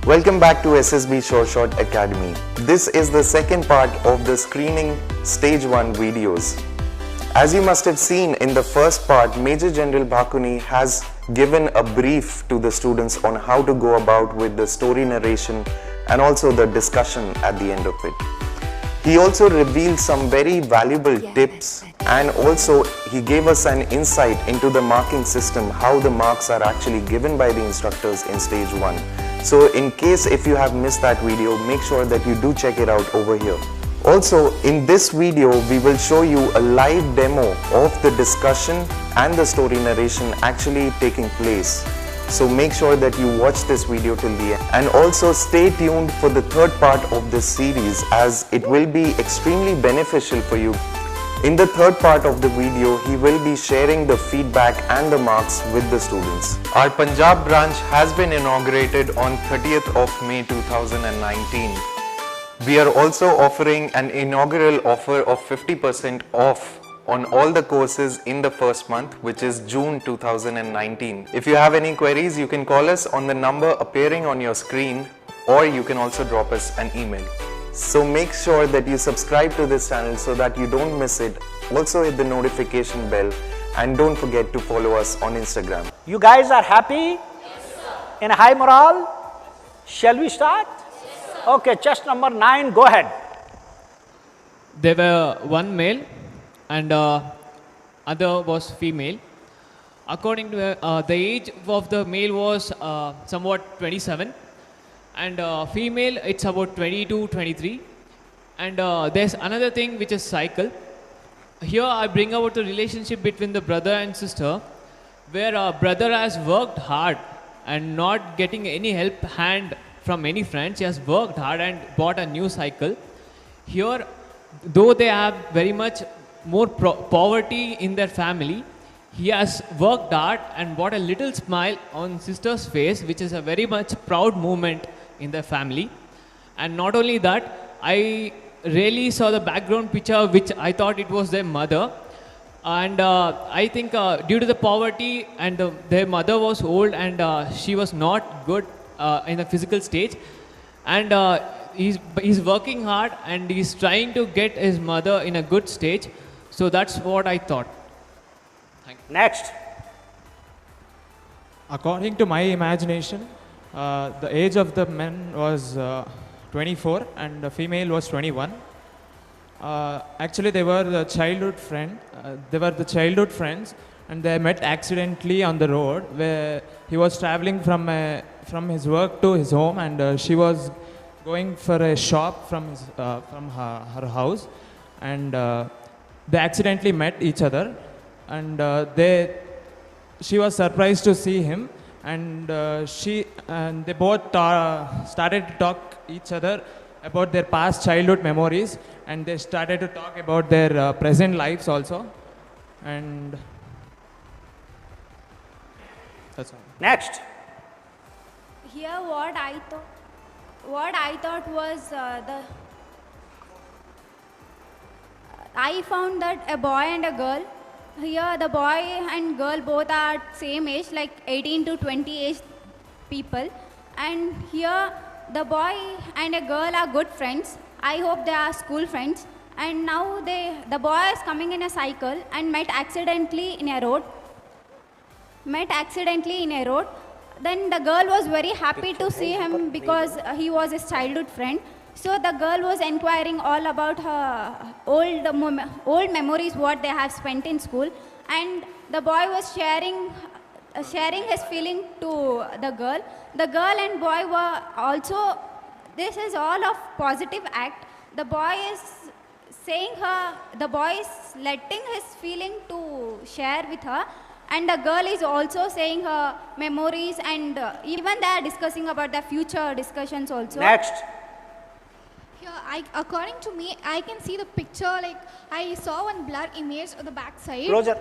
Welcome back to SSB Short Academy. This is the second part of the screening stage 1 videos. As you must have seen in the first part, Major General Bhakuni has given a brief to the students on how to go about with the story narration and also the discussion at the end of it. He also revealed some very valuable tips, and also he gave us an insight into the marking system, how the marks are actually given by the instructors in stage 1. So in case if you have missed that video, make sure that you do check it out over here. Also, in this video, we will show you a live demo of the discussion and the story narration actually taking place. So make sure that you watch this video till the end, and also stay tuned for the third part of this series, as it will be extremely beneficial for you. In the third part of the video, he will be sharing the feedback and the marks with the students. Our Punjab branch has been inaugurated on 30th of May 2019. We are also offering an inaugural offer of 50% off on all the courses in the first month, which is June 2019. If you have any queries, you can call us on the number appearing on your screen, or you can also drop us an email. So make sure that you subscribe to this channel so that you don't miss it. Also hit the notification bell, and don't forget to follow us on Instagram. You guys are happy? Yes, sir. In high morale? Shall we start? Yes, sir. Okay, chest number 9, go ahead. There were one male and other was female. According to the age of the male was somewhat 27, and female it's about 22, 23. And there's another thing which is cycle. Here I bring about the relationship between the brother and sister, where brother has worked hard and not getting any help hand from any friends. He has worked hard and bought a new cycle. Here, though they have very much more poverty in their family, he has worked hard and brought a little smile on sister's face, which is a very much proud moment in their family. And not only that, I really saw the background picture, which I thought it was their mother. And I think due to the poverty, and their mother was old, and she was not good in the physical stage, and he's working hard and he's trying to get his mother in a good stage. So that's what I thought. Next. According to my imagination, the age of the men was 24 and the female was 21. Actually, they were the childhood friends, and they met accidentally on the road, where he was traveling from his work to his home, and she was going for a shop from her house, and they accidentally met each other, and she was surprised to see him, and they both started to talk each other about their past childhood memories, and they started to talk about their present lives also, and that's all. Next. Here what I thought was I found that a boy and a girl, here the boy and girl both are same age, like 18 to 20 age people, and here the boy and a girl are good friends. I hope they are school friends, and now the boy is coming in a cycle and met accidentally in a road. Then the girl was very happy to see him because he was his childhood friend. So the girl was inquiring all about her old memories, what they have spent in school, and the boy was sharing his feeling to the girl. The girl and boy were also, this is all of positive act. The boy is letting his feeling to share with her, and the girl is also saying her memories, and even they are discussing about the future discussions also. Next. Here, according to me, I can see the picture, like I saw one blur image of the backside. Closer.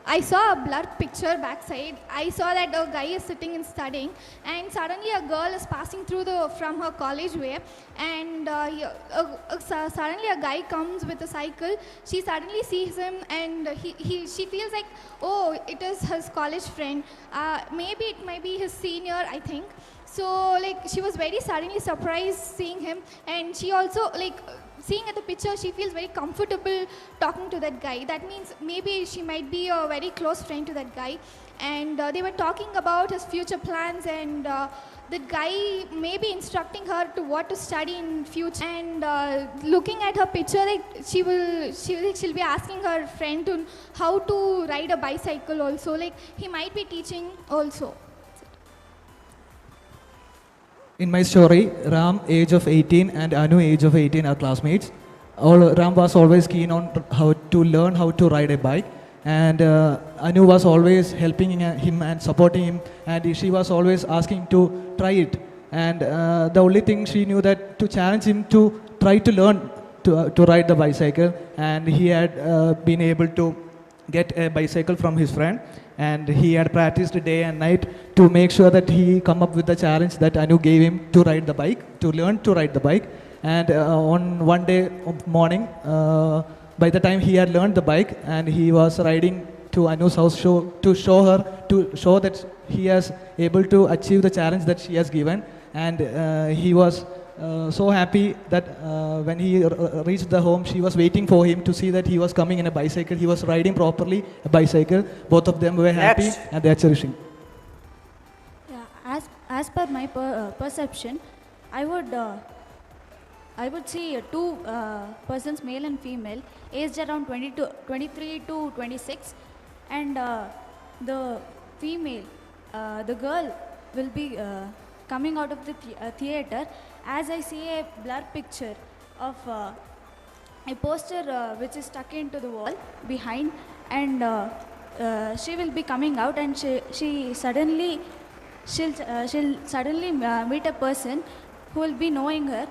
I saw a blurred picture backside. I saw that a guy is sitting and studying, and suddenly a girl is passing through from her college way, and suddenly a guy comes with a cycle. She suddenly sees him, and she feels like, oh, it is his college friend. Maybe it might be his senior, I think. So like she was very suddenly surprised seeing him, and she also like seeing at the picture she feels very comfortable talking to that guy. That means maybe she might be a very close friend to that guy, and they were talking about his future plans, and that guy may be instructing her to what to study in future. And looking at her picture, like she'll be asking her friend to how to ride a bicycle also, like he might be teaching also. In my story, Ram, age of 18, and Anu, age of 18, are classmates. Ram was always keen on how to learn how to ride a bike, and Anu was always helping him and supporting him, and she was always asking to try it. And the only thing she knew that to challenge him to try to learn to ride the bicycle, and he had been able to get a bicycle from his friend, and he had practiced day and night to make sure that he come up with the challenge that Anu gave him to ride the bike, to learn to ride the bike. And on one day morning, by the time he had learned the bike, and he was riding to Anu's house to show that he has able to achieve the challenge that she has given. And he was so happy that when he reached the home, she was waiting for him to see that he was coming in a bicycle. He was riding properly a bicycle. Both of them were happy. Next. And they are cherishing. Yeah, as per my perception, I would see two persons, male and female, aged around 23 to 26, and the female, the girl will be coming out of the theater, as I see a blur picture of a poster which is stuck into the wall behind, and she will be coming out, and she'll suddenly meet a person who will be knowing her,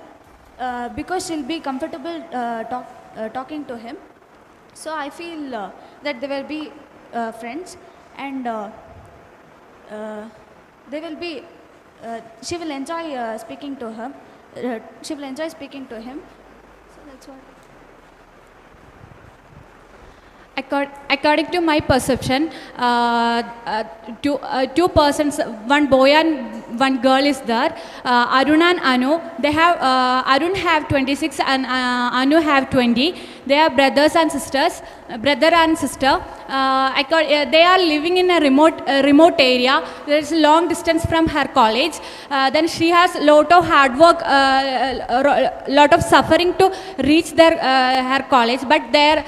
because she'll be comfortable talking to him. So I feel that they will be friends, and they will be. She will enjoy speaking to him. She will enjoy speaking to him. So that's what. According to my perception, two persons, one boy and one girl is there. Arun and Anu. They have Arun have 26 and Anu have 20. They are brothers and sisters. Brother and sister. They are living in a remote area. There is a long distance from her college. Then she has lot of hard work, lot of suffering to reach her college. But their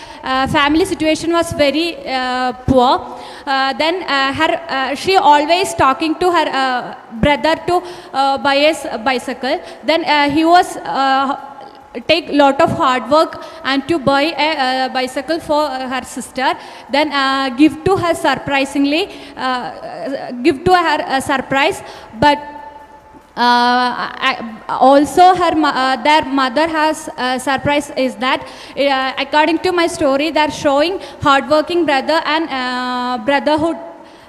family situation was very poor. Then she always talking to her brother to buy a bicycle. Then he was take lot of hard work and to buy a bicycle for her sister. Then give to her surprisingly, give to her a surprise. But also their mother has surprise is that according to my story, they are showing hardworking brother and brotherhood,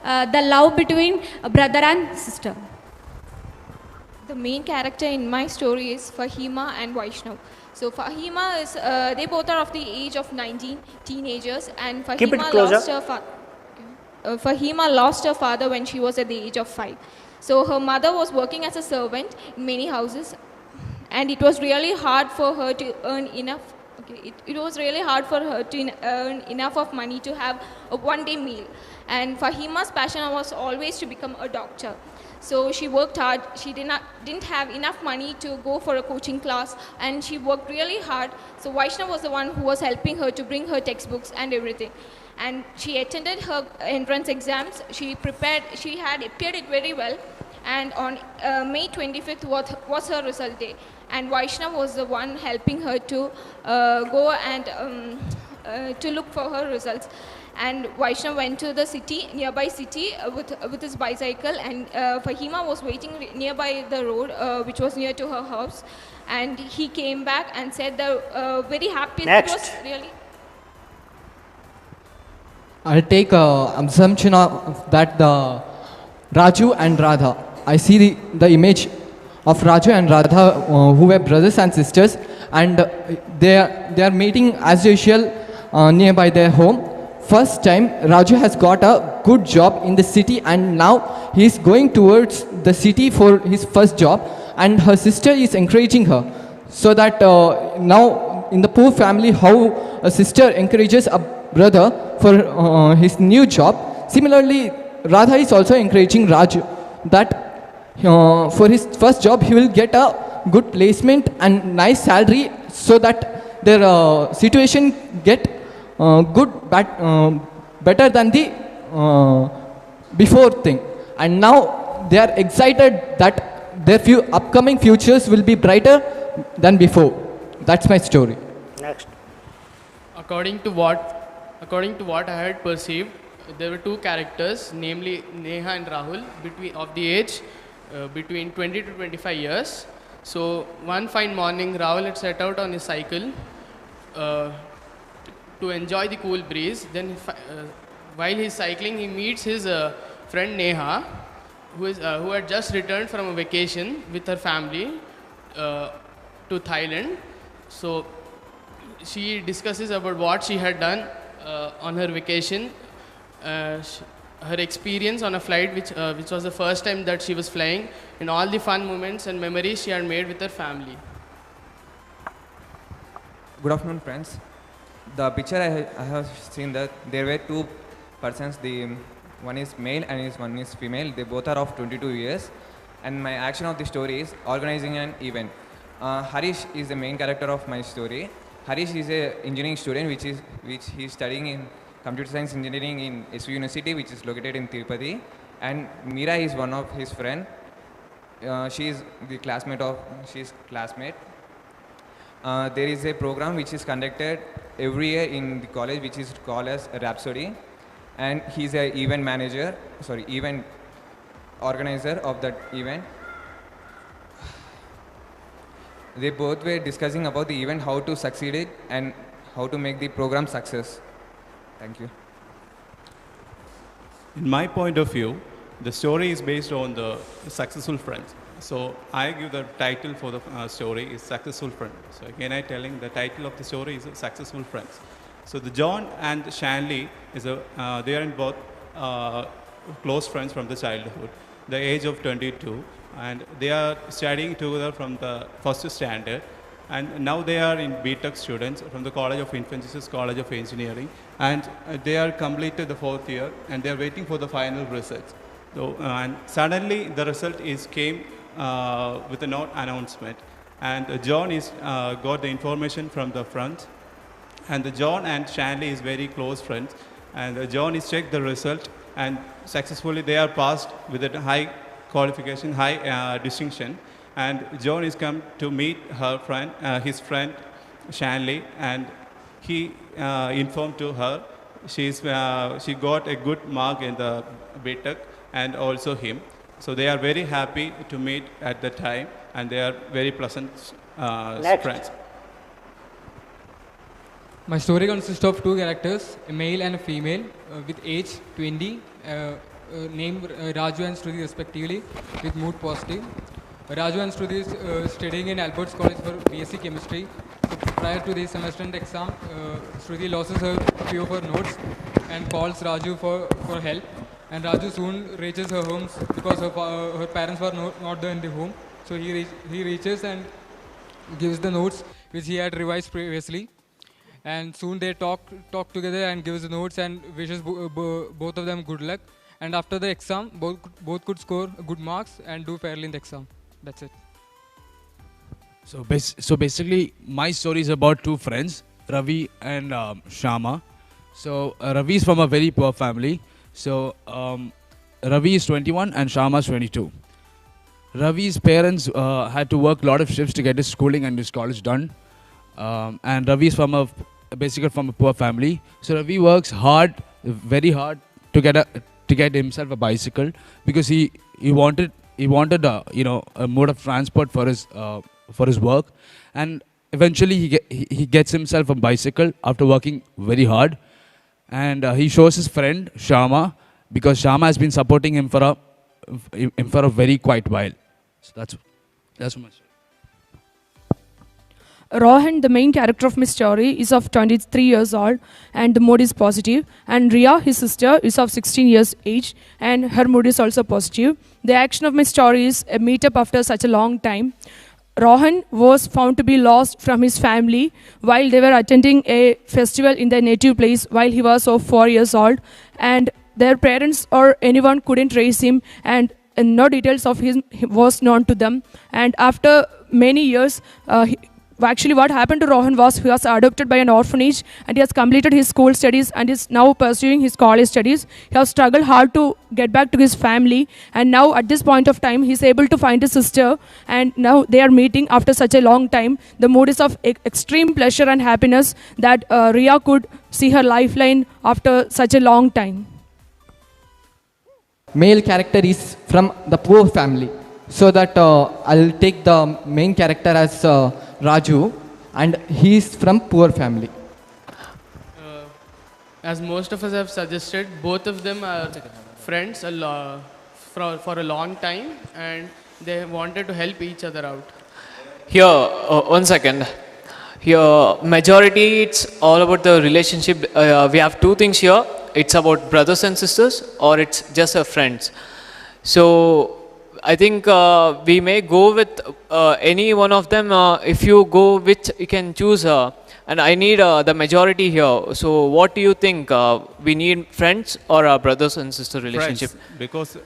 the love between brother and sister. The main character in my story is Fahima and Vaishnav. So Fahima is, they both are of the age of 19, teenagers, and Keep it closer. Fahima lost her father when she was at the age of 5. So her mother was working as a servant in many houses, and it was really hard for her to earn enough. It was really hard for her to earn enough of money to have a one-day meal. And Fahima's passion was always to become a doctor. So she worked hard. She didn't have enough money to go for a coaching class, and she worked really hard. So Vaishnav was the one who was helping her to bring her textbooks and everything. And she attended her entrance exams. She prepared. She had appeared it very well. And on May 25th was her result day. And Vaishnav was the one helping her to go and to look for her results. And Vaishnav went to the nearby city with his bicycle, and Fahima was waiting nearby the road, which was near to her house. And he came back and said they're very happy. Next. It was really. I'll take assumption of that the Raju and Radha. I see the image of Raju and Radha who were brothers and sisters, and they are meeting as usual nearby their home. First time Raju has got a good job in the city, and now he is going towards the city for his first job, and her sister is encouraging her. So that now in the poor family, how a sister encourages a brother for his new job. Similarly, Radha is also encouraging Raju that for his first job he will get a good placement and nice salary, so that their situation get better than the before thing. And now they are excited that their upcoming futures will be brighter than before. That's my story. Next. According to what I had perceived, there were two characters, namely Neha and Rahul, of the age between 20 to 25 years. So one fine morning, Rahul had set out on his cycle to enjoy the cool breeze. Then while he's cycling, he meets his friend Neha, who had just returned from a vacation with her family to Thailand. So she discusses about what she had done on her vacation, her experience on a flight which was the first time that she was flying, and all the fun moments and memories she had made with her family. Good afternoon, friends. The picture I have seen that there were two persons. One is male and one is female. They both are of 22 years. And my action of the story is organizing an event. Harish is the main character of my story. Harish is an engineering student which he is studying in computer science engineering in SU University, which is located in Tirupati. And Meera is one of his friend. She is the classmate. There is a program which is conducted every year in the college, which is called as Rhapsody, and he's an event organizer of that event. They both were discussing about the event, how to succeed it and how to make the program success. Thank you. In my point of view, the story is based on the successful friends. So I give the title for the story is Successful Friends. So again, I telling the title of the story is Successful Friends. So the John and Shanley they are in both close friends from the childhood, the age of 22, and they are studying together from the first standard. And now they are in BTech students from the College of Infant Jesus College of Engineering, and they are completed the 4th year, and they are waiting for the final results. So and suddenly the result came with a note announcement, and John got the information from the front, and John and Shanley is very close friends, and John is checked the result, and successfully they are passed with a high qualification, high distinction, and John is come to meet his friend Shanley, and he informed to her she got a good mark in the BTech, and also him. So they are very happy to meet at the time, and they are very pleasant friends. My story consists of two characters, a male and a female, with age 20, named Raju and Shruti respectively, with mood positive. Raju and Shruti is studying in Alberts College for BSc Chemistry. Prior to the semester and exam, Shruti loses a few of her notes and calls Raju for help. And Raju soon reaches her home because her parents were not there in the home. So he reaches and gives the notes which he had revised previously. And soon they talk together and gives the notes and wishes both of them good luck. And after the exam, both could score good marks and do fairly in the exam. That's it. So basically, my story is about two friends, Ravi and Shama. So Ravi is from a very poor family. So Ravi is 21 and Shama is 22. Ravi's parents had to work a lot of shifts to get his schooling and his college done. And Ravi is basically from a poor family. So Ravi works hard, very hard, to get himself a bicycle, because he wanted a mode of transport for his work, and eventually he gets himself a bicycle after working very hard. And he shows his friend Shama, because Shama has been supporting him for a very quite while. So that's much. Rohan, the main character of my story, is of 23 years old and the mood is positive. And Ria, his sister, is of 16 years age and her mood is also positive. The action of my story is a meetup after such a long time. Rohan was found to be lost from his family while they were attending a festival in their native place while he was of 4 years old. And their parents or anyone couldn't raise him and no details of him was known to them. And after many years, actually what happened to Rohan was he was adopted by an orphanage and he has completed his school studies and is now pursuing his college studies. He has struggled hard to get back to his family and now at this point of time he is able to find his sister and now they are meeting after such a long time. The mood is of extreme pleasure and happiness that Ria could see her lifeline after such a long time. Male character is from the poor family. So that I'll take the main character as Raju and he is from poor family. As most of us have suggested, both of them are friends for a long time and they wanted to help each other out. Here, 1 second. Here, majority, it's all about the relationship. We have two things here. It's about brothers and sisters or it's just friends. So, I think we may go with any one of them. If you go which you can choose, and I need the majority here. So, what do you think? We need friends or a brothers and sister relationship? Friends, because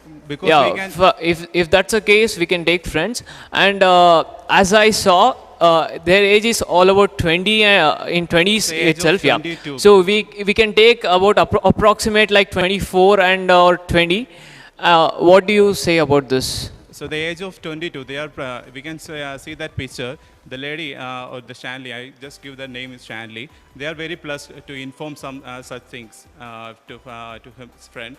yeah, we can. if that's the case, we can take friends. And as I saw, their age is all about 20 in 20s itself. Yeah. So we can take about approximate like 24 and or 20. What do you say about this? So the age of 22, they are. We can see that picture. The lady or the Shanley, I just give the name is Shanley. They are very plus to inform some such things to his friend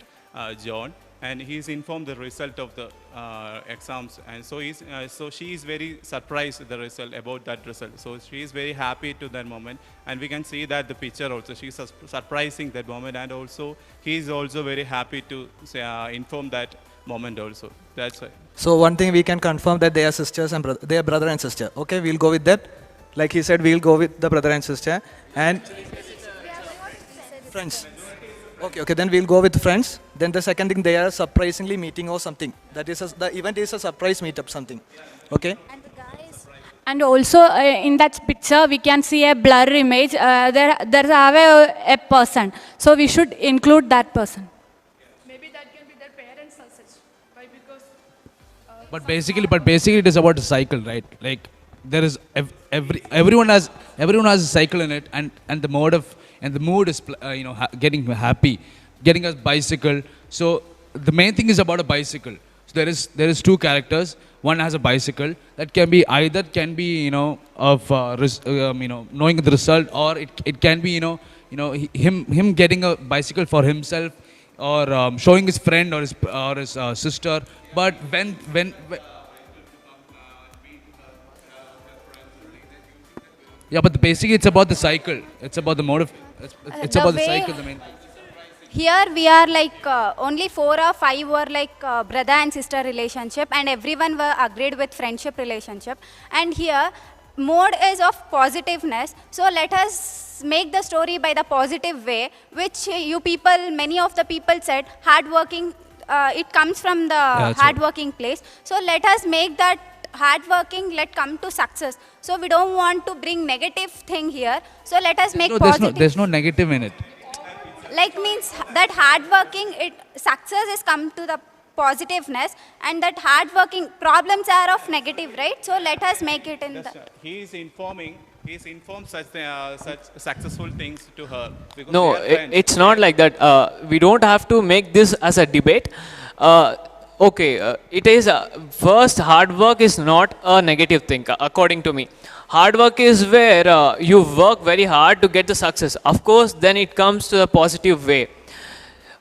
John, and he's informed the result of the exams, and so she is very surprised with the result about that result. So she is very happy to that moment, and we can see that the picture also she is surprising that moment, and also he is also very happy to inform that moment also. That's why. So one thing we can confirm that they are sisters and they are brother and sister. Okay, we'll go with that. Like he said, we'll go with the brother and sister and friends. Okay, then we'll go with friends. Then the second thing, they are surprisingly meeting or something. That is the event is a surprise meetup something. Okay. And also in that picture we can see a blur image. There have a person. So we should include that person. Maybe that can be their parents or such. Why? Because. But basically, it is about a cycle, right? Like there is everyone has a cycle in it, and the mood is getting happy, getting a bicycle. So the main thing is about a bicycle. So there is two characters. One has a bicycle that can be of knowing the result, or it can be him getting a bicycle for himself, or showing his friend or his sister. But when yeah, but basically it's about the cycle. It's about the motive. It's about the cycle. The main. Here we are like only 4 or 5 were like brother and sister relationship and everyone were agreed with friendship relationship. And here mode is of positiveness. So let us make the story by the positive way, which many of the people said hardworking, it comes from the hardworking place. So let us make that hardworking, let come to success. So we don't want to bring negative thing here. So let us make positive. There's no negative in it. Like means that hardworking, success is come to the positiveness, and that hardworking problems are of negative, right? So let us make it in the. He is informed such successful things to her. No, it's not like that. We don't have to make this as a debate. It is first, hard work is not a negative thing according to me. Hard work is where you work very hard to get the success. Of course, then it comes to a positive way.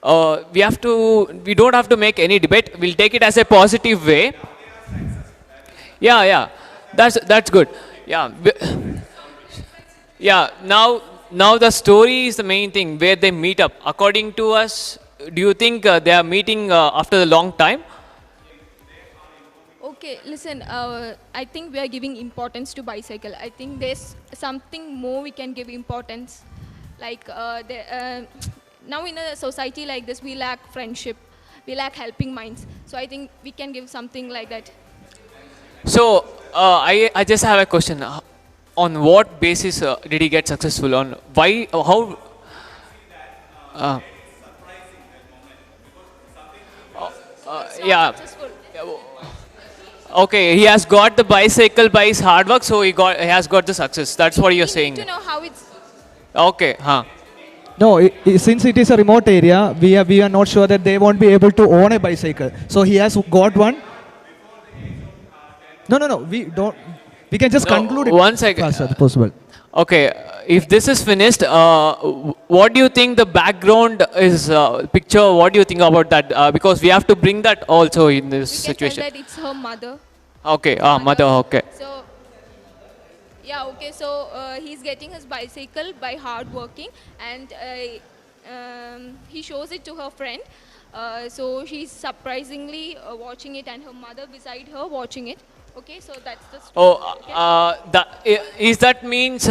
We don't have to make any debate. We'll take it as a positive way. Yeah, that's good. Yeah. Now the story is the main thing where they meet up. According to us, do you think they are meeting after a long time? Okay, listen, I think we are giving importance to bicycle. I think there's something more we can give importance. Like, now in a society like this, we lack friendship, we lack helping minds. So I think we can give something like that. So, I just have a question. On what basis did he get successful? On why, how? Yeah. Okay, he has got the bicycle by his hard work, so he has got the success. That's what you're saying. To know how it's. Okay, huh. No, since it is a remote area, we are not sure that they won't be able to own a bicycle. So he has got one. No. We don't. We can just conclude it. One second. Fast as possible. Okay, if this is finished, what do you think the background is picture? What do you think about that? Because we have to bring that also in this situation. That it's her mother. Okay, mother. Okay. So, yeah, okay. So he's getting his bicycle by hard working, and he shows it to her friend. So she's surprisingly watching it, and her mother beside her watching it. Okay, so that's the story. Is that means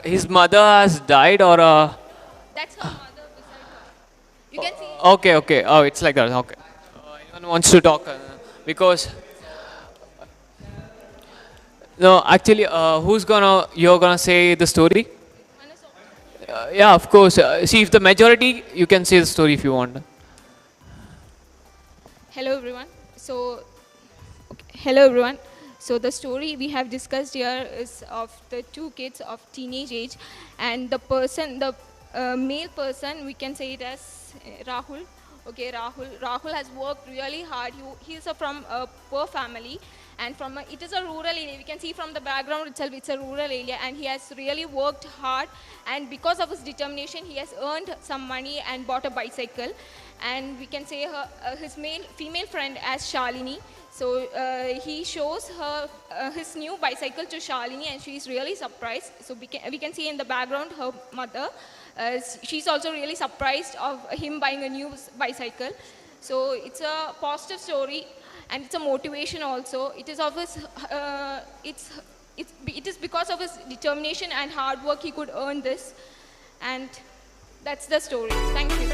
his mother has died, or? That's her mother beside her. You can see. Okay. Oh, it's like that. Okay. Anyone wants to talk? Because. No, actually, you're gonna say the story? Yeah, of course. See, if the majority, you can say the story if you want. Hello everyone. Hello everyone. So the story we have discussed here is of the two kids of teenage age, and the male person, we can say it as Rahul. Okay, Rahul has worked really hard. He is from a poor family, and it is a rural area. We can see from the background itself, it's a rural area, and he has really worked hard, and because of his determination, he has earned some money and bought a bicycle. And we can say his female friend as Shalini. So he shows her his new bicycle to Shalini, and she is really surprised. So we can see in the background her mother. She's also really surprised of him buying a new bicycle. So it's a positive story, and it's a motivation also. It is of his. It is because of his determination and hard work he could earn this, and that's the story. Thank you.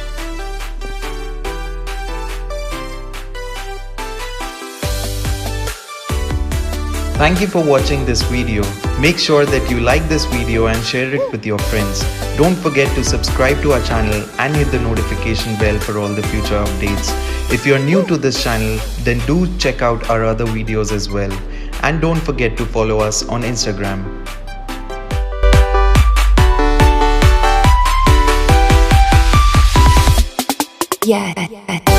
Thank you for watching this video. Make sure that you like this video and share it with your friends. Don't forget to subscribe to our channel and hit the notification bell for all the future updates. If you're new to this channel, then do check out our other videos as well. And don't forget to follow us on Instagram. Yeah.